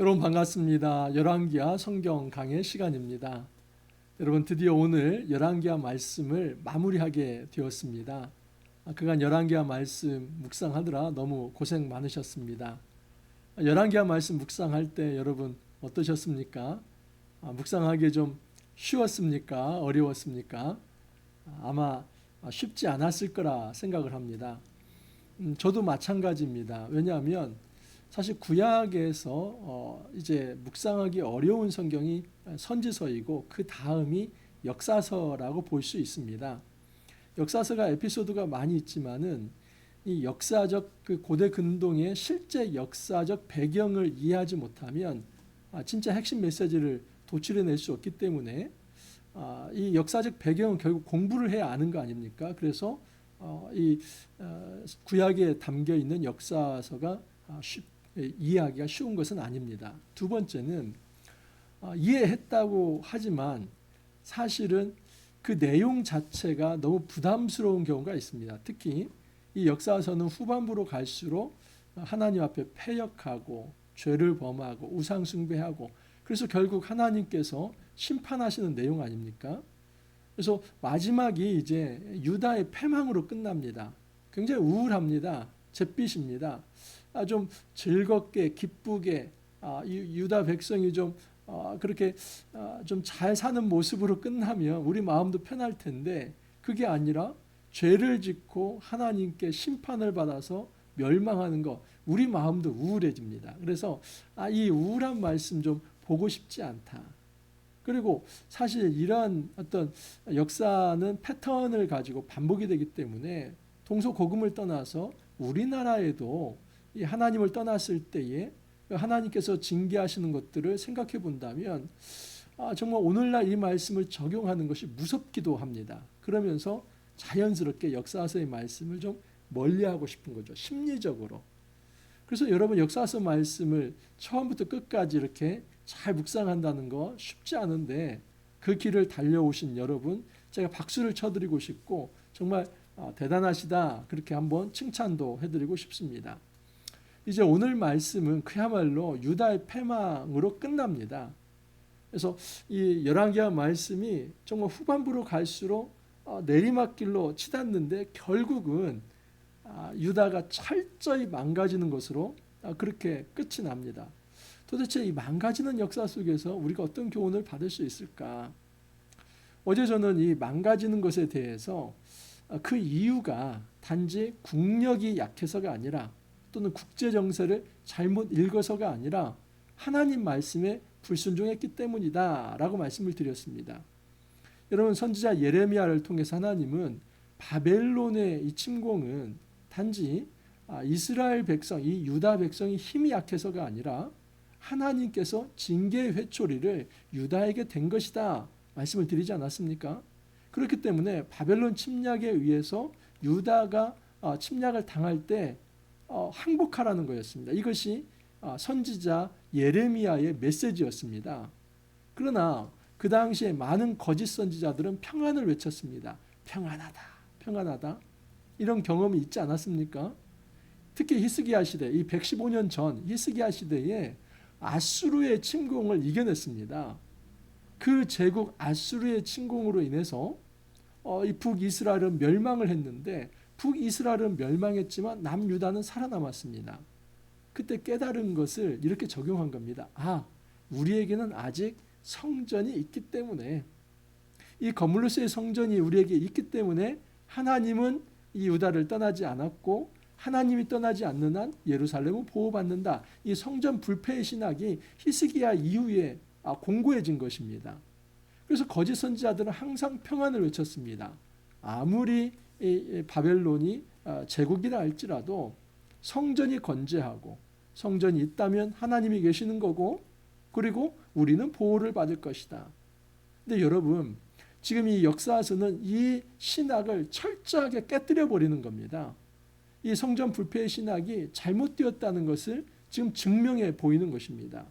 여러분 반갑습니다. 열왕기하 성경 강의 시간입니다. 여러분 드디어 오늘 열왕기하 말씀을 마무리하게 되었습니다. 그간 열왕기하 말씀 묵상하느라 너무 고생 많으셨습니다. 열왕기하 말씀 묵상할 때 여러분 어떠셨습니까? 묵상하기 좀 쉬웠습니까? 어려웠습니까? 아마 쉽지 않았을 거라 생각을 합니다. 저도 마찬가지입니다. 왜냐하면 사실 구약에서 이제 묵상하기 어려운 성경이 선지서이고 그 다음이 역사서라고 볼 수 있습니다. 역사서가 에피소드가 많이 있지만은 이 역사적 그 고대 근동의 실제 역사적 배경을 이해하지 못하면 진짜 핵심 메시지를 도출해낼 수 없기 때문에 이 역사적 배경은 결국 공부를 해야 아는 거 아닙니까? 그래서 이 구약에 담겨 있는 역사서가 이해하기가 쉬운 것은 아닙니다. 두 번째는 이해했다고 하지만 사실은 그 내용 자체가 너무 부담스러운 경우가 있습니다. 특히 이 역사서는 후반부로 갈수록 하나님 앞에 패역하고 죄를 범하고 우상 숭배하고 그래서 결국 하나님께서 심판하시는 내용 아닙니까? 그래서 마지막이 이제 유다의 패망으로 끝납니다. 굉장히 우울합니다. 잿빛입니다. 좀 즐겁게 기쁘게 유다 백성이 좀 그렇게 좀 잘 사는 모습으로 끝나면 우리 마음도 편할 텐데 그게 아니라 죄를 짓고 하나님께 심판을 받아서 멸망하는 거 우리 마음도 우울해집니다. 그래서 이 우울한 말씀 좀 보고 싶지 않다. 그리고 사실 이러한 어떤 역사는 패턴을 가지고 반복이 되기 때문에 동서고금을 떠나서 우리나라에도 이 하나님을 떠났을 때에 하나님께서 징계하시는 것들을 생각해 본다면 정말 오늘날 이 말씀을 적용하는 것이 무섭기도 합니다. 그러면서 자연스럽게 역사서의 말씀을 좀 멀리하고 싶은 거죠. 심리적으로. 그래서 여러분 역사서 말씀을 처음부터 끝까지 이렇게 잘 묵상한다는 거 쉽지 않은데 그 길을 달려오신 여러분 제가 박수를 쳐드리고 싶고 정말 대단하시다 그렇게 한번 칭찬도 해드리고 싶습니다. 이제 오늘 말씀은 그야말로 유다의 패망으로 끝납니다. 그래서 이 열왕기하 말씀이 정말 후반부로 갈수록 내리막길로 치닫는데 결국은 유다가 철저히 망가지는 것으로 그렇게 끝이 납니다. 도대체 이 망가지는 역사 속에서 우리가 어떤 교훈을 받을 수 있을까? 어제 저는 이 망가지는 것에 대해서 그 이유가 단지 국력이 약해서가 아니라 또는 국제 정세를 잘못 읽어서가 아니라 하나님 말씀에 불순종했기 때문이다라고 말씀을 드렸습니다. 여러분 선지자 예레미야를 통해서 하나님은 바벨론의 이 침공은 단지 이스라엘 백성, 이 유다 백성이 힘이 약해서가 아니라 하나님께서 징계의 회초리를 유다에게 된 것이다 말씀을 드리지 않았습니까? 그렇기 때문에 바벨론 침략에 의해서 유다가 침략을 당할 때 항복하라는 거였습니다. 이것이 선지자 예레미야의 메시지였습니다. 그러나 그 당시에 많은 거짓 선지자들은 평안을 외쳤습니다. 평안하다, 평안하다. 이런 경험이 있지 않았습니까? 특히 히스기야 시대, 이 115년 전 히스기야 시대에 아수르의 침공을 이겨냈습니다. 그 제국 아수르의 침공으로 인해서 이 북이스라엘은 멸망을 했는데 북이스라엘은 멸망했지만 남유다는 살아남았습니다. 그때 깨달은 것을 이렇게 적용한 겁니다. 우리에게는 아직 성전이 있기 때문에 이 거물로서의 성전이 우리에게 있기 때문에 하나님은 이 유다를 떠나지 않았고 하나님이 떠나지 않는 한 예루살렘은 보호받는다. 이 성전 불패의 신학이 히스기야 이후에 공고해진 것입니다. 그래서 거짓 선지자들은 항상 평안을 외쳤습니다. 아무리 바벨론이 제국이라 할지라도 성전이 건재하고 성전이 있다면 하나님이 계시는 거고 그리고 우리는 보호를 받을 것이다. 근데 여러분 지금 이 역사서는 이 신학을 철저하게 깨뜨려 버리는 겁니다. 이 성전 불패의 신학이 잘못되었다는 것을 지금 증명해 보이는 것입니다.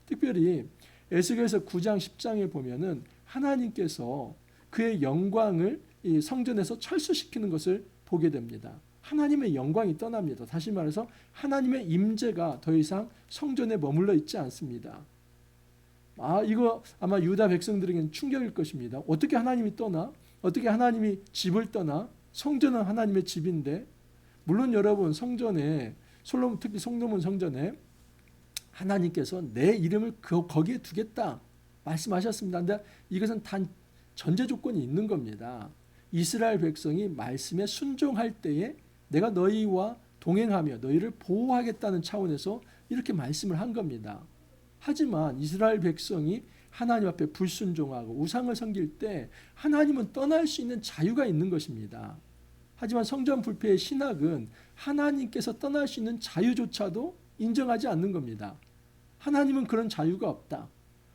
특별히 에스겔서 9장 10장에 보면은 하나님께서 그의 영광을 이 성전에서 철수시키는 것을 보게 됩니다. 하나님의 영광이 떠납니다. 다시 말해서 하나님의 임재가 더 이상 성전에 머물러 있지 않습니다. 이거 아마 유다 백성들에게는 충격일 것입니다. 어떻게 하나님이 떠나? 어떻게 하나님이 집을 떠나? 성전은 하나님의 집인데, 물론 여러분 성전에 특히 솔로몬 성전에 하나님께서 내 이름을 거기에 두겠다 말씀하셨습니다. 그런데 이것은 단 전제 조건이 있는 겁니다. 이스라엘 백성이 말씀에 순종할 때에 내가 너희와 동행하며 너희를 보호하겠다는 차원에서 이렇게 말씀을 한 겁니다. 하지만 이스라엘 백성이 하나님 앞에 불순종하고 우상을 섬길 때 하나님은 떠날 수 있는 자유가 있는 것입니다. 하지만 성전 불패의 신학은 하나님께서 떠날 수 있는 자유조차도 인정하지 않는 겁니다. 하나님은 그런 자유가 없다.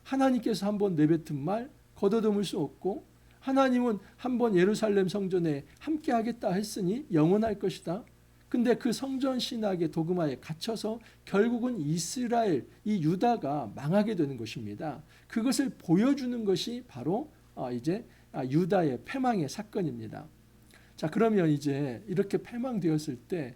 하나님께서 한번 내뱉은 말 걷어들일 수 없고, 하나님은 한번 예루살렘 성전에 함께 하겠다 했으니 영원할 것이다. 근데 그 성전 신학의 도그마에 갇혀서 결국은 이스라엘, 이 유다가 망하게 되는 것입니다. 그것을 보여주는 것이 바로 이제 유다의 패망의 사건입니다. 자, 그러면 이제 이렇게 패망되었을 때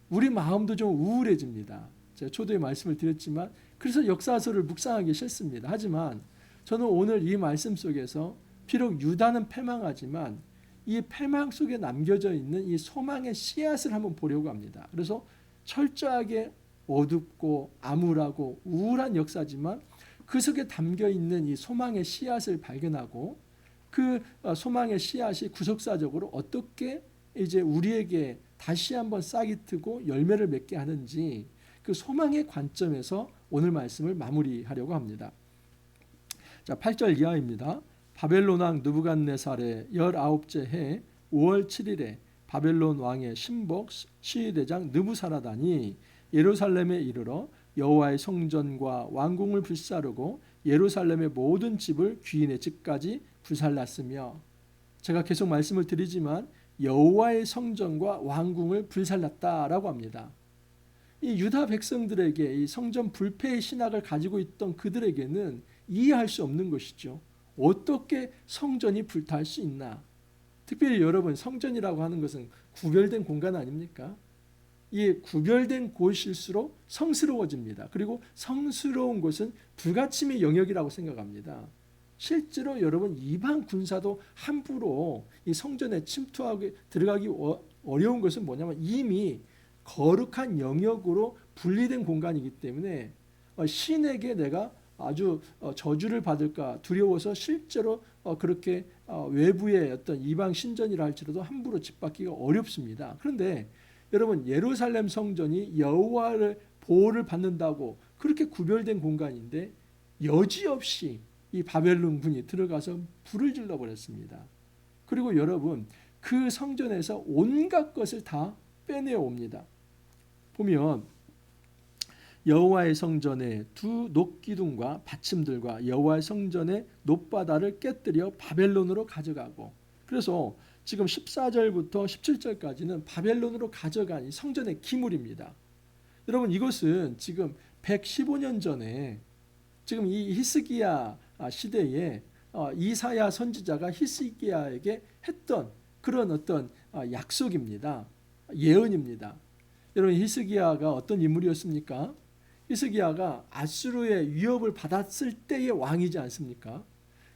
우리 마음도 좀 우울해집니다. 제가 초대에 말씀을 드렸지만 그래서 역사서를 묵상하기 싫습니다. 하지만 저는 오늘 이 말씀 속에서 비록 유다는 패망하지만 이 패망 속에 남겨져 있는 이 소망의 씨앗을 한번 보려고 합니다. 그래서 철저하게 어둡고 암울하고 우울한 역사지만 그 속에 담겨 있는 이 소망의 씨앗을 발견하고 그 소망의 씨앗이 구속사적으로 어떻게 이제 우리에게 다시 한번 싹이 트고 열매를 맺게 하는지 그 소망의 관점에서 오늘 말씀을 마무리하려고 합니다. 자, 8절 이하입니다. 바벨론 왕 느부갓네살의 19째 해 5월 7일에 바벨론 왕의 신복 시위대장 느부사라단이 예루살렘에 이르러 여호와의 성전과 왕궁을 불사르고 예루살렘의 모든 집을 귀인의 집까지 불살랐으며, 제가 계속 말씀을 드리지만 여호와의 성전과 왕궁을 불살랐다라고 합니다. 이 유다 백성들에게 이 성전 불패의 신학을 가지고 있던 그들에게는 이해할 수 없는 것이죠. 어떻게 성전이 불탈 수 있나? 특별히 여러분, 성전이라고 하는 것은 구별된 공간 아닙니까? 이 구별된 곳일수록 성스러워집니다. 그리고 성스러운 곳은 불가침의 영역이라고 생각합니다. 실제로 여러분, 이방 군사도 함부로 이 성전에 침투하게 들어가기 어려운 것은 뭐냐면 이미 거룩한 영역으로 분리된 공간이기 때문에 신에게 내가 아주 저주를 받을까 두려워서 실제로 그렇게 외부의 어떤 이방 신전이라 할지라도 함부로 집받기가 어렵습니다. 그런데 여러분, 예루살렘 성전이 여호와를 보호를 받는다고 그렇게 구별된 공간인데 여지없이 이 바벨론 군이 들어가서 불을 질러 버렸습니다. 그리고 여러분, 그 성전에서 온갖 것을 다 빼내어 옵니다. 보면 여호와의 성전의 두 녹기둥과 받침들과 여호와의 성전의 놋바다를 깨뜨려 바벨론으로 가져가고, 그래서 지금 14절부터 17절까지는 바벨론으로 가져간 이 성전의 기물입니다. 여러분, 이것은 지금 115년 전에 지금 이 히스기야 시대에 이사야 선지자가 히스기야에게 했던 그런 어떤 약속입니다. 예언입니다. 여러분, 히스기야가 어떤 인물이었습니까? 히스기야가 아수르의 위협을 받았을 때의 왕이지 않습니까?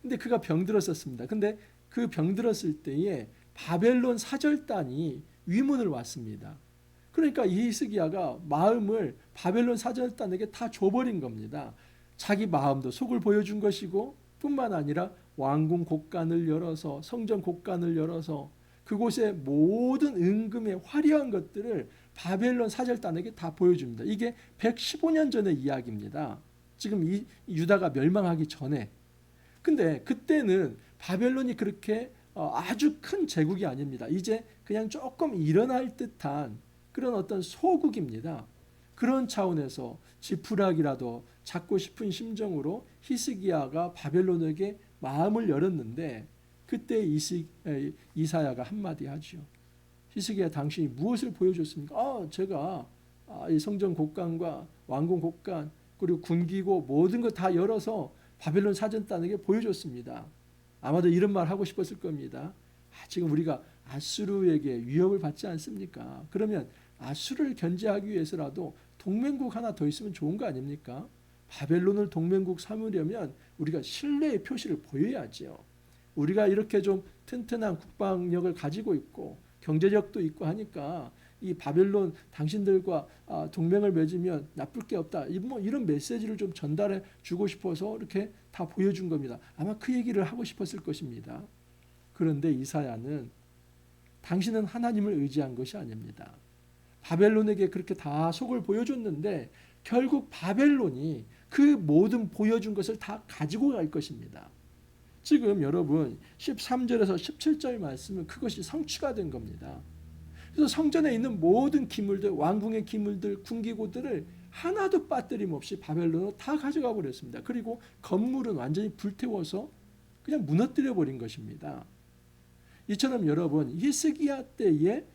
근데 그가 병들었었습니다. 근데 그 병들었을 때에 바벨론 사절단이 위문을 왔습니다. 그러니까 이 히스기야가 마음을 바벨론 사절단에게 다 줘버린 겁니다. 자기 마음도 속을 보여준 것이고 뿐만 아니라 왕궁 곳간을 열어서 성전 곳간을 열어서 그곳의 모든 은금의 화려한 것들을 바벨론 사절단에게 다 보여줍니다. 이게 115년 전의 이야기입니다. 지금 이 유다가 멸망하기 전에. 근데 그때는 바벨론이 그렇게 아주 큰 제국이 아닙니다. 이제 그냥 조금 일어날 듯한 그런 어떤 소국입니다. 그런 차원에서 지푸라기라도 잡고 싶은 심정으로 히스기야가 바벨론에게 마음을 열었는데 그때 이사야가 한마디 하죠. 히스기야, 당신이 무엇을 보여줬습니까? 제가 이 성전 곳간과 왕궁 곳간 그리고 군기고 모든 것 다 열어서 바벨론 사절단에게 보여줬습니다. 아마도 이런 말 하고 싶었을 겁니다. 지금 우리가 아수르에게 위협을 받지 않습니까? 그러면 아수르를 견제하기 위해서라도 동맹국 하나 더 있으면 좋은 거 아닙니까? 바벨론을 동맹국 삼으려면 우리가 신뢰의 표시를 보여야지요. 우리가 이렇게 좀 튼튼한 국방력을 가지고 있고 경제력도 있고 하니까 이 바벨론 당신들과 동맹을 맺으면 나쁠 게 없다. 뭐 이런 메시지를 좀 전달해 주고 싶어서 이렇게 다 보여준 겁니다. 아마 그 얘기를 하고 싶었을 것입니다. 그런데 이사야는 당신은 하나님을 의지한 것이 아닙니다. 바벨론에게 그렇게 다 속을 보여줬는데 결국 바벨론이 그 모든 보여준 것을 다 가지고 갈 것입니다. 지금 여러분 13절에서 17절 말씀은 그것이 성취가 된 겁니다. 그래서 성전에 있는 모든 기물들, 왕궁의 기물들, 군기고들을 하나도 빠뜨림 없이 바벨론으로 다 가져가 버렸습니다. 그리고 건물은 완전히 불태워서 그냥 무너뜨려 버린 것입니다. 이처럼 여러분 히스기야 때에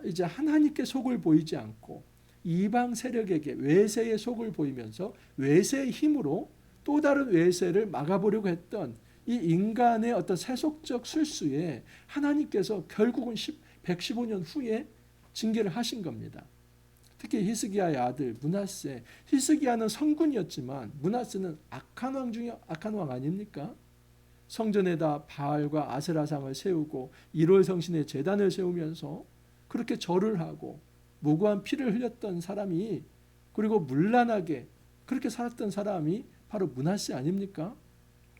이제 하나님께 속을 보이지 않고 이방 세력에게 외세의 속을 보이면서 외세의 힘으로 또 다른 외세를 막아보려고 했던 이 인간의 어떤 세속적 술수에 하나님께서 결국은 115년 후에 징계를 하신 겁니다. 특히 히스기야의 아들 므낫세, 히스기야는 성군이었지만 므낫세는 악한 왕 중에 악한 왕 아닙니까? 성전에다 바알과 아세라상을 세우고 1월 성신의 제단을 세우면서 그렇게 절을 하고 무고한 피를 흘렸던 사람이, 그리고 문란하게 그렇게 살았던 사람이 바로 므낫세 아닙니까?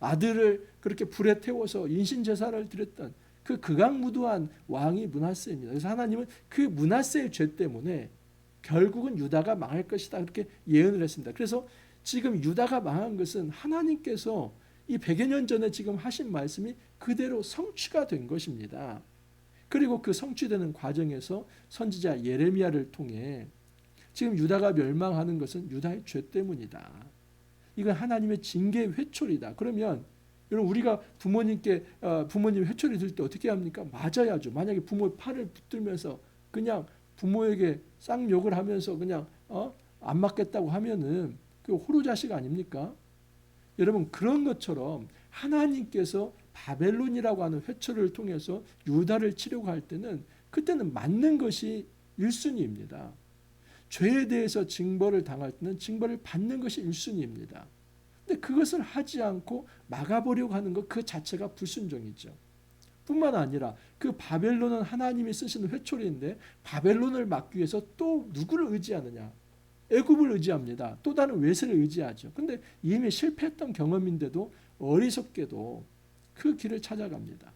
아들을 그렇게 불에 태워서 인신제사를 드렸던 그 극악무도한 왕이 므낫세입니다. 그래서 하나님은 그 므낫세의 죄 때문에 결국은 유다가 망할 것이다 그렇게 예언을 했습니다. 그래서 지금 유다가 망한 것은 하나님께서 이 100여 년 전에 지금 하신 말씀이 그대로 성취가 된 것입니다. 그리고 그 성취되는 과정에서 선지자 예레미야를 통해 지금 유다가 멸망하는 것은 유다의 죄 때문이다. 이건 하나님의 징계의 회초리다. 그러면 여러분 우리가 부모님께 부모님 회초리 들 때 어떻게 합니까? 맞아야죠. 만약에 부모의 팔을 붙들면서 그냥 부모에게 쌍욕을 하면서 그냥 안 맞겠다고 하면은 그 호루자식 아닙니까? 여러분 그런 것처럼 하나님께서 바벨론이라고 하는 회초리를 통해서 유다를 치려고 할 때는 그때는 맞는 것이 1순위입니다. 죄에 대해서 징벌을 당할 때는 징벌을 받는 것이 1순위입니다. 근데 그것을 하지 않고 막아보려고 하는 것 그 자체가 불순종이죠. 뿐만 아니라 그 바벨론은 하나님이 쓰시는 회초리인데 바벨론을 막기 위해서 또 누구를 의지하느냐? 애굽을 의지합니다. 또 다른 외세를 의지하죠. 근데 이미 실패했던 경험인데도 어리석게도 그 길을 찾아갑니다.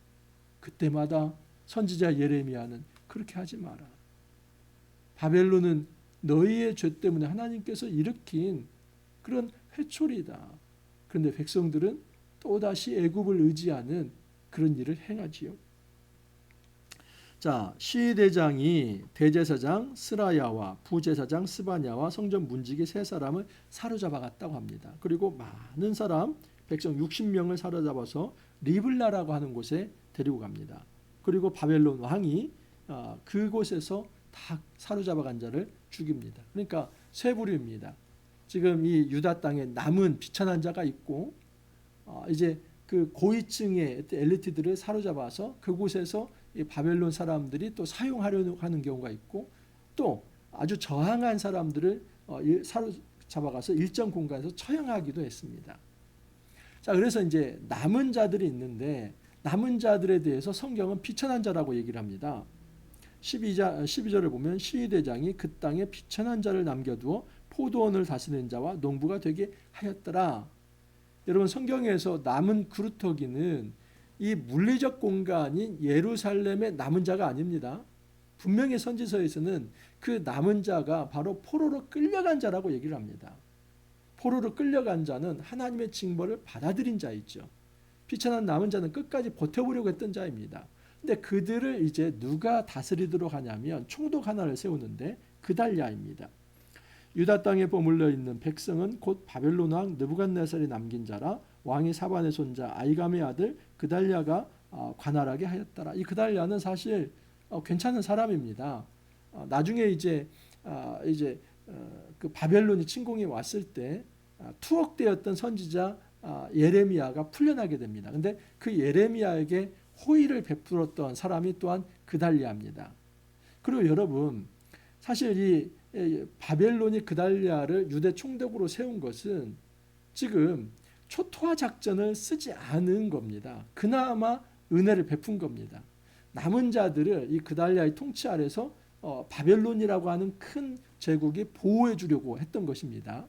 그때마다 선지자 예레미야는 그렇게 하지 마라. 바벨론은 너희의 죄 때문에 하나님께서 일으킨 그런 회초리다. 그런데 백성들은 또다시 애굽을 의지하는 그런 일을 행하지요. 자, 시대장이 대제사장 스라야와 부제사장 스바냐와 성전 문지기 세 사람을 사로잡아 갔다고 합니다. 그리고 많은 사람, 백성 60명을 사로잡아서 리블라라고 하는 곳에 데리고 갑니다. 그리고 바벨론 왕이 그곳에서 다 사로잡아 간 자를 죽입니다. 그러니까 세 부류입니다. 지금 이 유다 땅에 남은 비천한 자가 있고 이제 그 고위층의 엘리트들을 사로잡아서 그곳에서 이 바벨론 사람들이 또 사용하려고 하는 경우가 있고 또 아주 저항한 사람들을 사로잡아가서 일정 공간에서 처형하기도 했습니다. 자, 그래서 이제 남은 자들이 있는데 남은 자들에 대해서 성경은 비천한 자라고 얘기를 합니다. 12절을 보면 시위대장이 그 땅에 비천한 자를 남겨두어 포도원을 다스리는 자와 농부가 되게 하였더라. 여러분 성경에서 남은 그루터기는 이 물리적 공간인 예루살렘의 남은 자가 아닙니다. 분명히 선지서에서는 그 남은 자가 바로 포로로 끌려간 자라고 얘기를 합니다. 포로로 끌려간 자는 하나님의 징벌을 받아들인 자이죠. 비천한 남은 자는 끝까지 버텨보려고 했던 자입니다. 근데 그들을 이제 누가 다스리도록 하냐면 총독 하나를 세우는데 그달랴입니다. 유다 땅에 머물러 있는 백성은 곧 바벨론 왕 느부갓네살이 남긴 자라 왕이 사반의 손자 아이감의 아들 그달랴가 관할하게 하였더라. 이 그달랴는 사실 괜찮은 사람입니다. 나중에 이제 그 바벨론이 침공이 왔을 때 투옥되었던 선지자 예레미야가 풀려나게 됩니다. 근데 그 예레미야에게 호의를 베풀었던 사람이 또한 그달리아입니다. 그리고 여러분, 사실 이 바벨론이 그달리아를 유대 총독으로 세운 것은 지금 초토화 작전을 쓰지 않은 겁니다. 그나마 은혜를 베푼 겁니다. 남은 자들을 이 그달리아의 통치 아래서 바벨론이라고 하는 큰 제국이 보호해 주려고 했던 것입니다.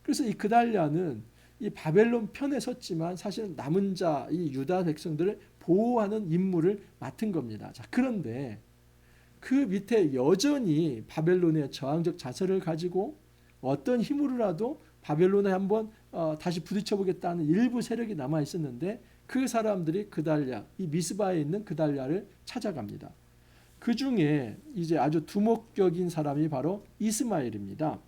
그래서 이 그달리아는 이 바벨론 편에 섰지만 사실은 남은 자, 이 유다 백성들을 보호하는 임무를 맡은 겁니다. 자, 그런데 그 밑에 여전히 바벨론의 저항적 자세를 가지고 어떤 힘으로라도 바벨론에 한번 다시 부딪혀 보겠다는 일부 세력이 남아 있었는데 그 사람들이 그달랴, 이 미스바에 있는 그달랴를 찾아갑니다. 그 중에 이제 아주 두목격인 사람이 바로 이스마엘입니다.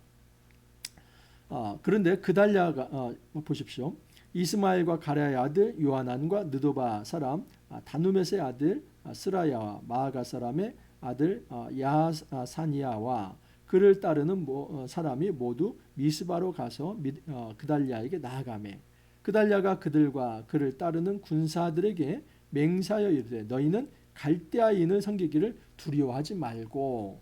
그런데 그달랴가 보십시오. 이스마엘과 가랴의 아들 요하난과 느도바 사람 다누메스의 아들 스라야와 마아가 사람의 아들 야사니아와 그를 따르는 사람이 모두 미스바로 가서 그달랴에게 나아가매 그달랴가 그들과 그를 따르는 군사들에게 맹세하여 이르되 너희는 갈대아인을 섬기기를 두려워하지 말고.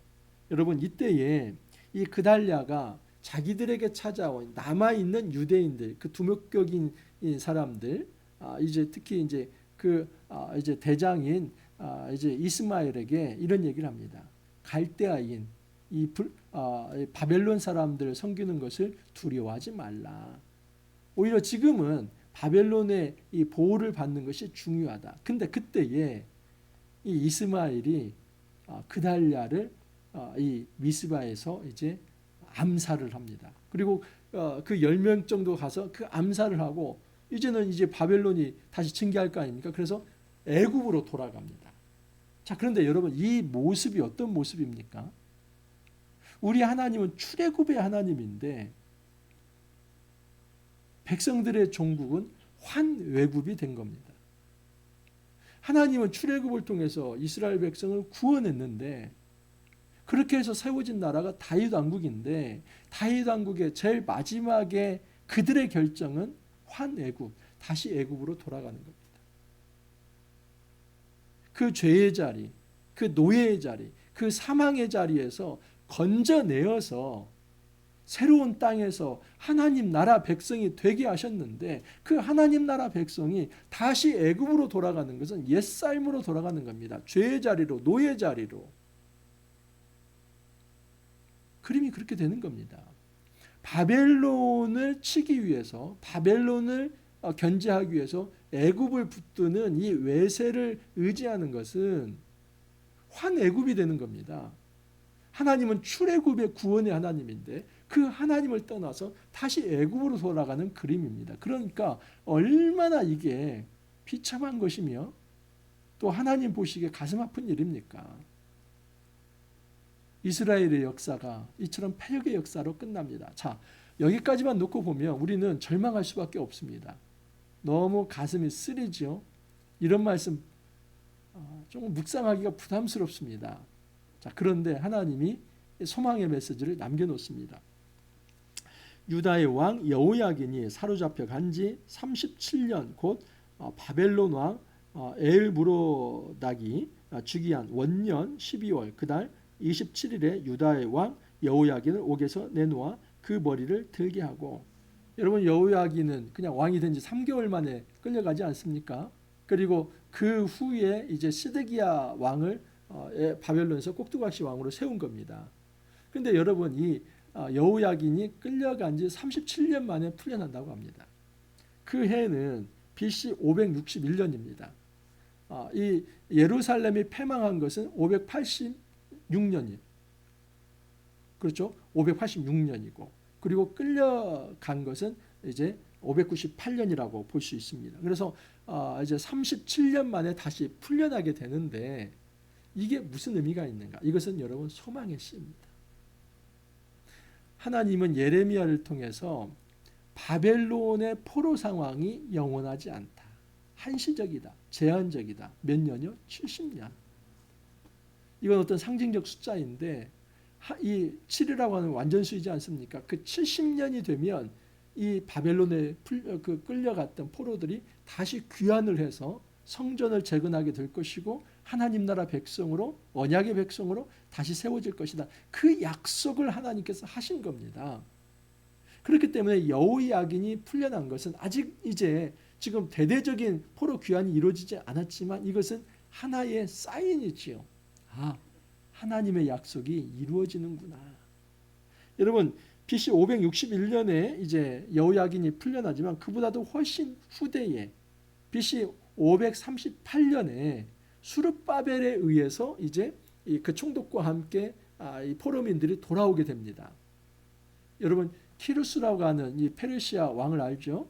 여러분, 이때에 이 그달랴가 자기들에게 찾아온 남아있는 유대인들, 그 두목격인 사람들, 이제 특히 이제 이제 대장인 이제 이스마엘에게 이런 얘기를 합니다. 갈대아인 바벨론 사람들을 섬기는 것을 두려워하지 말라. 오히려 지금은 바벨론의 이 보호를 받는 것이 중요하다. 근데 그때에 이 이스마엘이 그달랴를 이 미스바에서 이제 암살을 합니다. 그리고 그 10명 정도 가서 그 암살을 하고 이제는 이제 바벨론이 다시 징계할 거 아닙니까? 그래서 애굽으로 돌아갑니다. 자, 그런데 여러분, 이 모습이 어떤 모습입니까? 우리 하나님은 출애굽의 하나님인데 백성들의 종국은 환외굽이 된 겁니다. 하나님은 출애굽을 통해서 이스라엘 백성을 구원했는데 그렇게 해서 세워진 나라가 다윗 왕국인데 다윗 왕국의 제일 마지막에 그들의 결정은 환애굽, 다시 애굽으로 돌아가는 겁니다. 그 죄의 자리, 그 노예의 자리, 그 사망의 자리에서 건져내어서 새로운 땅에서 하나님 나라 백성이 되게 하셨는데 그 하나님 나라 백성이 다시 애굽으로 돌아가는 것은 옛삶으로 돌아가는 겁니다. 죄의 자리로, 노예 자리로. 그림이 그렇게 되는 겁니다. 바벨론을 치기 위해서, 바벨론을 견제하기 위해서 애굽을 붙드는 이 외세를 의지하는 것은 환애굽이 되는 겁니다. 하나님은 출애굽의 구원의 하나님인데 그 하나님을 떠나서 다시 애굽으로 돌아가는 그림입니다. 그러니까 얼마나 이게 비참한 것이며 또 하나님 보시기에 가슴 아픈 일입니까? 이스라엘의 역사가 이처럼 패역의 역사로 끝납니다. 자, 여기까지만 놓고 보면 우리는 절망할 수밖에 없습니다. 너무 가슴이 쓰리죠. 이런 말씀 조금 묵상하기가 부담스럽습니다. 자, 그런데 하나님이 소망의 메시지를 남겨놓습니다. 유다의 왕 여호야긴이 사로잡혀 간지 37년 곧 바벨론 왕 에일무로닥이 즉위한 원년 12월 그달 27일에 유다의 왕 여호야긴을 옥에서 내놓아 그 머리를 들게 하고. 여러분, 여호야긴은 그냥 왕이 된 지 3개월 만에 끌려가지 않습니까? 그리고 그 후에 이제 시드기야 왕을 바벨론에서 꼭두각시 왕으로 세운 겁니다. 그런데 여러분, 이 여호야긴이 끌려간 지 37년 만에 풀려난다고 합니다. 그 해는 BC 561년입니다. 이 예루살렘이 패망한 것은 586년이에요. 그렇죠? 586년이고 그리고 끌려간 것은 이제 598년이라고 볼 수 있습니다. 그래서 이제 37년 만에 다시 풀려나게 되는데 이게 무슨 의미가 있는가? 이것은 여러분 소망의 씨입니다. 하나님은 예레미야를 통해서 바벨론의 포로 상황이 영원하지 않다. 한시적이다. 제한적이다. 몇 년이요? 70년. 이건 어떤 상징적 숫자인데 이 7이라고 하는 완전수이지 않습니까? 그 70년이 되면 이 바벨론에 끌려갔던 포로들이 다시 귀환을 해서 성전을 재건하게 될 것이고 하나님 나라 백성으로 언약의 백성으로 다시 세워질 것이다. 그 약속을 하나님께서 하신 겁니다. 그렇기 때문에 여호야긴이 풀려난 것은 아직 이제 지금 대대적인 포로 귀환이 이루어지지 않았지만 이것은 하나의 사인이지요. 아, 하나님의 약속이 이루어지는구나. 여러분, BC 561년에 이제 여호야긴이 풀려나지만 그보다도 훨씬 후대에 BC 538년에 수르바벨에 의해서 이제 그 총독과 함께 이 포로민들이 돌아오게 됩니다. 여러분, 키루스라고 하는 이 페르시아 왕을 알죠?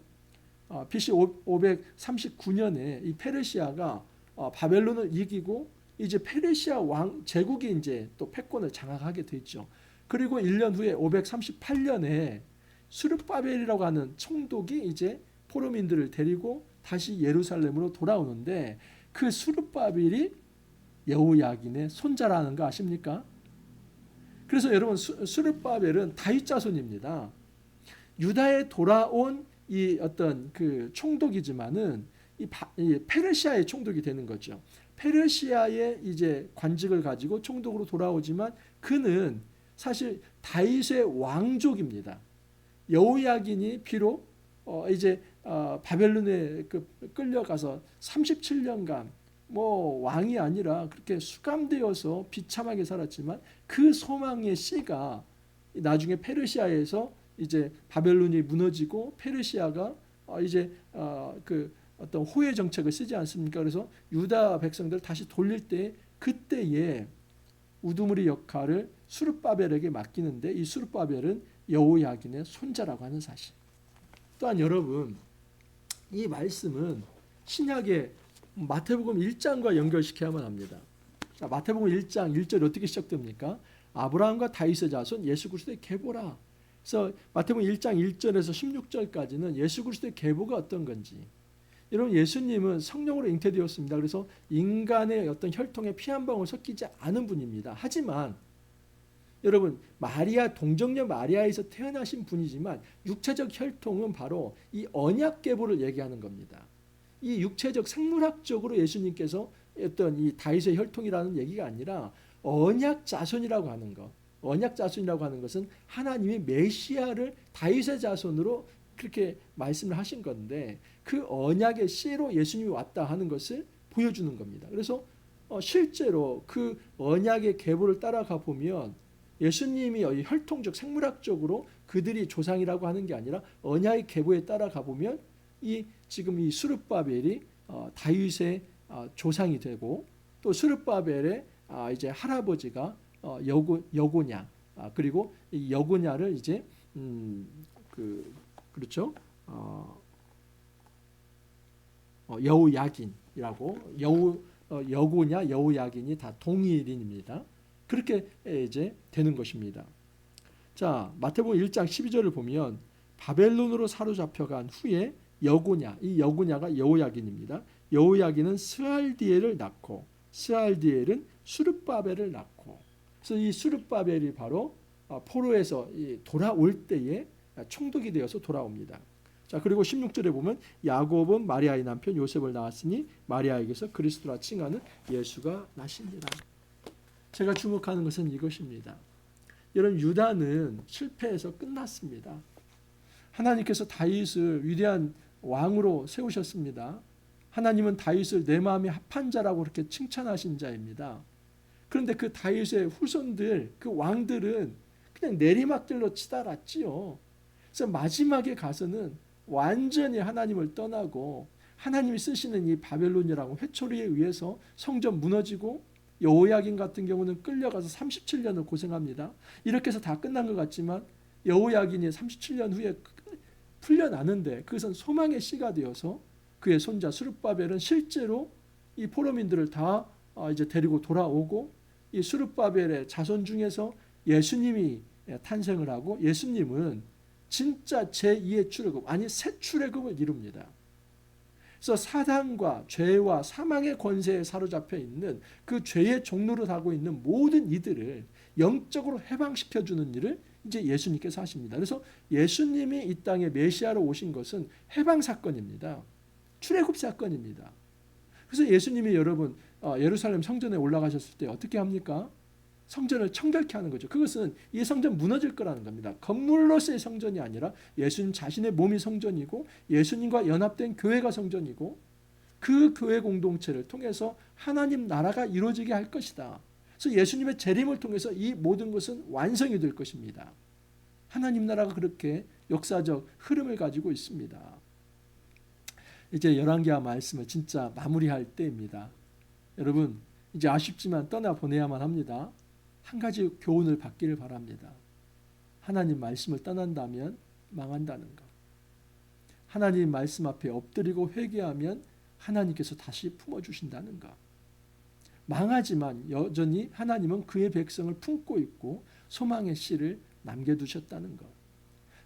BC 539년에 이 페르시아가 바벨론을 이기고 이제 페르시아 왕 제국이 이제 또 패권을 장악하게 되죠. 그리고 1년 후에 538년에 수르바벨이라고 하는 총독이 이제 포로민들을 데리고 다시 예루살렘으로 돌아오는데 그 수르바벨이 여호야긴의 손자라는 거 아십니까? 그래서 여러분 수르바벨은 다윗 자손입니다. 유다에 돌아온 이 어떤 그 총독이지만은 이 페르시아의 총독이 되는 거죠. 페르시아의 이제 관직을 가지고 총독으로 돌아오지만 그는 사실 다윗의 왕족입니다. 여호야긴이 비록 이제 바벨론에 끌려가서 37년간 뭐 왕이 아니라 그렇게 수감되어서 비참하게 살았지만 그 소망의 씨가 나중에 페르시아에서 이제 바벨론이 무너지고 페르시아가 이제 그 어떤 호혜 정책을 쓰지 않습니까? 그래서 유다 백성들 다시 돌릴 때 그때의 우두머리 역할을 수르바벨에게 맡기는데 이 수르바벨은 여호야긴의 손자라고 하는 사실. 또한 여러분, 이 말씀은 신약의 마태복음 1장과 연결시켜야만 합니다. 자, 마태복음 1장 1절이 어떻게 시작됩니까? 아브라함과 다윗의 자손 예수 그리스도의 계보라. 그래서 마태복음 1장 1절에서 16절까지는 예수 그리스도의 계보가 어떤 건지. 여러분, 예수님은 성령으로 잉태되었습니다. 그래서 인간의 어떤 혈통에 피 한 방울 섞이지 않은 분입니다. 하지만 여러분, 마리아 동정녀 마리아에서 태어나신 분이지만 육체적 혈통은 바로 이 언약 계보를 얘기하는 겁니다. 이 육체적 생물학적으로 예수님께서 어떤 이 다윗의 혈통이라는 얘기가 아니라 언약 자손이라고 하는 것. 언약 자손이라고 하는 것은 하나님이 메시아를 다윗의 자손으로 그렇게 말씀을 하신 건데 그 언약의 씨로 예수님이 왔다 하는 것을 보여주는 겁니다. 그래서 실제로 그 언약의 계보를 따라가 보면 예수님이 혈통적 생물학적으로 그들이 조상이라고 하는 게 아니라 언약의 계보에 따라가 보면 이 지금 이 수르바벨이 다윗의 조상이 되고 또 수르바벨의 이제 할아버지가 여고냐 그리고 이 여고냐를 이제 그렇죠 여호야긴이라고 여고냐 여호야긴이 다 동일인입니다. 그렇게 이제 되는 것입니다. 자, 마태복음 1장 12절을 보면 바벨론으로 사로잡혀간 후에 여고냐, 이 여고냐가 여호야긴입니다. 여호야긴은 스알디엘을 낳고 스알디엘은 수르바벨을 낳고 그래서 이 수르바벨이 바로 포로에서 돌아올 때에 총독이 되어서 돌아옵니다. 자, 그리고 16절에 보면 야곱은 마리아의 남편 요셉을 낳았으니 마리아에게서 그리스도라 칭하는 예수가 나시니라. 제가 주목하는 것은 이것입니다. 여러분, 유다는 실패해서 끝났습니다. 하나님께서 다윗을 위대한 왕으로 세우셨습니다. 하나님은 다윗을 내 마음에 합한 자라고 그렇게 칭찬하신 자입니다. 그런데 그 다윗의 후손들, 그 왕들은 그냥 내리막길로 치달았지요. 그래서 마지막에 가서는 완전히 하나님을 떠나고 하나님이 쓰시는 이 바벨론이라고 회초리에 의해서 성전 무너지고 여호야긴 같은 경우는 끌려가서 37년을 고생합니다. 이렇게 해서 다 끝난 것 같지만 여호야긴이 37년 후에 풀려나는데 그것은 소망의 씨가 되어서 그의 손자 수르바벨은 실제로 이 포로민들을 다 이제 데리고 돌아오고 이 수르바벨의 자손 중에서 예수님이 탄생을 하고 예수님은 진짜 제2의 출애굽 아니 새 출애굽을 이룹니다. 그래서 사단과 죄와 사망의 권세에 사로잡혀 있는 그 죄의 종로를 하고 있는 모든 이들을 영적으로 해방시켜주는 일을 이제 예수님께서 하십니다. 그래서 예수님이 이 땅에 메시아로 오신 것은 해방 사건입니다. 출애굽 사건입니다. 그래서 예수님이 여러분 예루살렘 성전에 올라가셨을 때 어떻게 합니까? 성전을 청결케 하는 거죠. 그것은 이 성전 무너질 거라는 겁니다. 건물로서의 성전이 아니라 예수님 자신의 몸이 성전이고 예수님과 연합된 교회가 성전이고 그 교회 공동체를 통해서 하나님 나라가 이루어지게 할 것이다. 그래서 예수님의 재림을 통해서 이 모든 것은 완성이 될 것입니다. 하나님 나라가 그렇게 역사적 흐름을 가지고 있습니다. 이제 열왕기하 말씀을 진짜 마무리할 때입니다. 여러분 이제 아쉽지만 떠나보내야만 합니다. 한 가지 교훈을 받기를 바랍니다. 하나님 말씀을 떠난다면 망한다는 것. 하나님 말씀 앞에 엎드리고 회개하면 하나님께서 다시 품어주신다는 것. 망하지만 여전히 하나님은 그의 백성을 품고 있고 소망의 씨를 남겨두셨다는 것.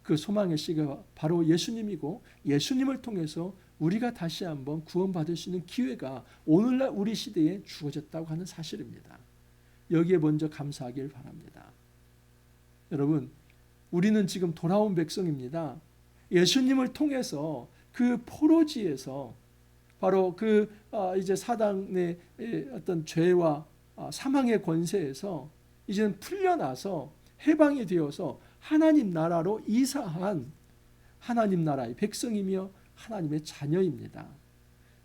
그 소망의 씨가 바로 예수님이고 예수님을 통해서 우리가 다시 한번 구원받을 수 있는 기회가 오늘날 우리 시대에 주어졌다고 하는 사실입니다. 여기에 먼저 감사하길 바랍니다. 여러분, 우리는 지금 돌아온 백성입니다. 예수님을 통해서 그 포로지에서 바로 그 이제 사단의 어떤 죄와 사망의 권세에서 이제는 풀려나서 해방이 되어서 하나님 나라로 이사한 하나님 나라의 백성이며 하나님의 자녀입니다.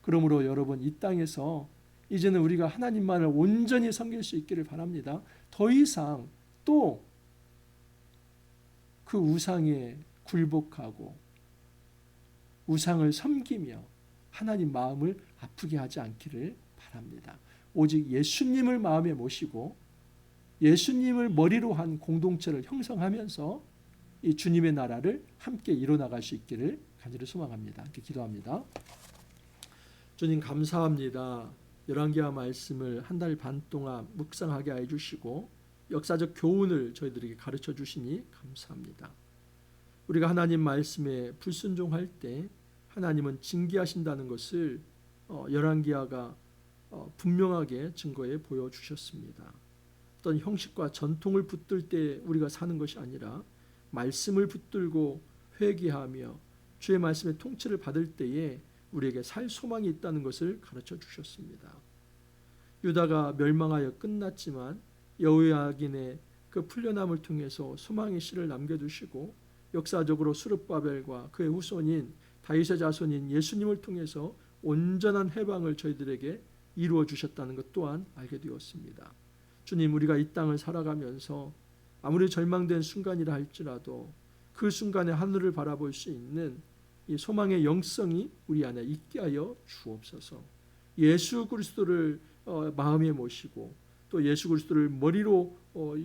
그러므로 여러분 이 땅에서 이제는 우리가 하나님만을 온전히 섬길 수 있기를 바랍니다. 더 이상 또 그 우상에 굴복하고 우상을 섬기며 하나님 마음을 아프게 하지 않기를 바랍니다. 오직 예수님을 마음에 모시고 예수님을 머리로 한 공동체를 형성하면서 이 주님의 나라를 함께 이뤄나갈 수 있기를 간절히 소망합니다. 함께 기도합니다. 주님 감사합니다. 열왕기하 말씀을 한 달 반 동안 묵상하게 해주시고 역사적 교훈을 저희들에게 가르쳐 주시니 감사합니다. 우리가 하나님 말씀에 불순종할 때 하나님은 징계하신다는 것을 열왕기하가 분명하게 증거해 보여주셨습니다. 어떤 형식과 전통을 붙들 때 우리가 사는 것이 아니라 말씀을 붙들고 회개하며 주의 말씀의 통치를 받을 때에 우리에게 살 소망이 있다는 것을 가르쳐 주셨습니다. 유다가 멸망하여 끝났지만 여호야긴의 그 풀려남을 통해서 소망의 씨를 남겨두시고 역사적으로 스룹바벨과 그의 후손인 다윗의 자손인 예수님을 통해서 온전한 해방을 저희들에게 이루어 주셨다는 것 또한 알게 되었습니다. 주님, 우리가 이 땅을 살아가면서 아무리 절망된 순간이라 할지라도 그 순간에 하늘을 바라볼 수 있는 이 소망의 영성이 우리 안에 있게 하여 주옵소서. 예수 그리스도를 마음에 모시고 또 예수 그리스도를 머리로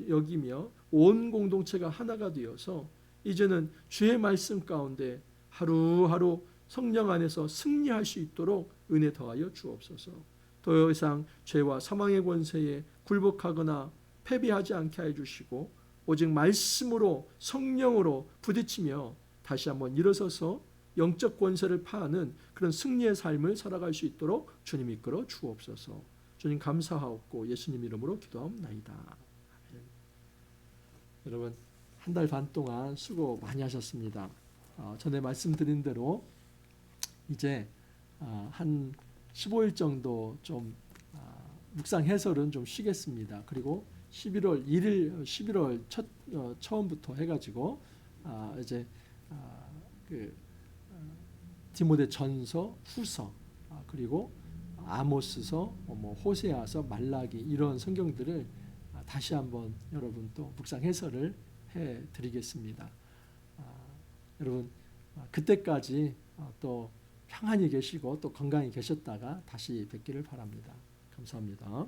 여기며 온 공동체가 하나가 되어서 이제는 주의 말씀 가운데 하루하루 성령 안에서 승리할 수 있도록 은혜 더하여 주옵소서. 더 이상 죄와 사망의 권세에 굴복하거나 패배하지 않게 해주시고 오직 말씀으로 성령으로 부딪히며 다시 한번 일어서서 영적 권세를 파하는 그런 승리의 삶을 살아갈 수 있도록 주님 이끌어 주옵소서. 주님 감사하옵고 예수님 이름으로 기도하옵나이다. 아멘. 여러분 한 달 반 동안 수고 많이 하셨습니다. 전에 말씀드린 대로 이제 한 15일 정도 좀 묵상 해설은 좀 쉬겠습니다. 그리고 11월 1일 11월 처음부터 해가지고 이제 그 디모데 전서, 후서 그리고 아모스서, 호세아서, 말라기 이런 성경들을 다시 한번 여러분 또 묵상 해설을 해드리겠습니다. 여러분 그때까지 또 평안히 계시고 또 건강히 계셨다가 다시 뵙기를 바랍니다. 감사합니다.